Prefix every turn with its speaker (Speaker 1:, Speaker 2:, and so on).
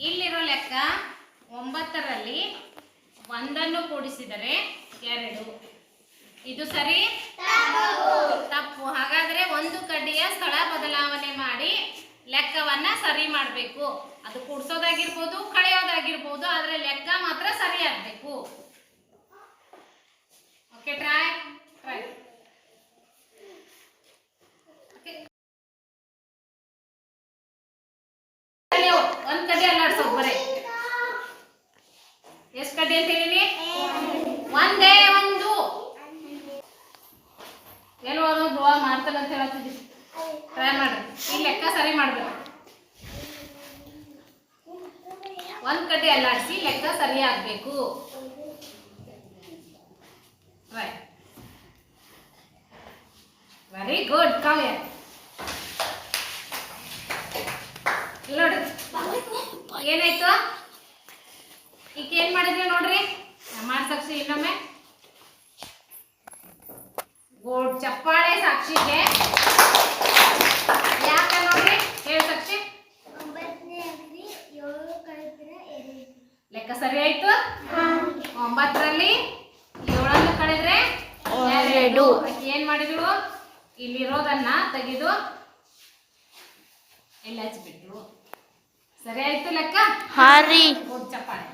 Speaker 1: ಇಲ್ಲಿರೋ ಲೆಕ್ಕ 9ರಲ್ಲಿ 1 ಕೂಡಿಸಿದರೆ 2. ಇದು ಸರಿ ತಪ್ಪು. ಹಾಗಾದ್ರೆ ಒಂದು ಕಡ್ಡಿಯ ಸ್ಥಳ ಬದಲಾವಣೆ ಮಾಡಿ ಲೆಕ್ಕವನ್ನ ಸರಿ ಮಾಡಬೇಕು. ಅದು ಕೂಡಿಸೋದಾಗಿರ್ಬೋದು, ಕಳೆಯೋದಾಗಿರ್ಬೋದು, ಆದ್ರೆ ಲೆಕ್ಕ ಮಾತ್ರ ಸರಿ ಆಗ್ಬೇಕು. Okay, try. ಒಂದ್ ಕಡ್ಡಿ ಅಲ್ಲಾಡ್ಸೋದು ಬರೇ. ಎಷ್ಟು ಕಡ್ಡಿ ಅಂತ ಹೇಳಿನಿ? ಒಂದೇ ಒಂದು. ಎಲ್ಲೋ ಧ್ರುವ ಮಾಡ್ತಾನೆ ಅಂತ ಹೇಳ್ತಿದ್ದಿ. ಟ್ರೈ ಮಾಡ್ರಿ, ಈ ಲೆಕ್ಕ ಸರಿ ಮಾಡ್ಬೇಕು. ಒಂದ್ ಕಡ್ಡಿ ಅಲ್ಲಾಡಿಸಿ ಲೆಕ್ಕ ಸರಿ ಆಗ್ಬೇಕು. Very good. ಕಾವ್ಯ ನೋಡಿ ಏನಾಯ್ತು? ಈಗ ಏನ್ ಮಾಡಿದ್ರಿ ನೋಡ್ರಿ, ಸಾಕ್ಷಿ ಇನ್ನೊಮ್ಮೆ ಗೋಡ್ ಚಪ್ಪಾಳೆ ಸಾಕ್ಷಿಗೆ ಯಾಕ ನೋಡ್ರಿ, ಹೇಳ ಸಾಕ್ಷಿ. ಲೆಕ್ಕ ಸರಿ ಆಯ್ತು. 9ರಲ್ಲಿ 7 ಕಳೆದ್ರೆ 2. ಏನ್ ಮಾಡಿದ್ರು? ಇಲ್ಲಿರೋದನ್ನ ತೆಗೆದು ಎಲ್ಲ ಹಚ್ಚಿಬಿಟ್ರು. ಸರಿ ಆಯ್ತು ಲೆಕ್ಕ. ಗೋಡ್ ಚಪ್ಪಾಳೆ.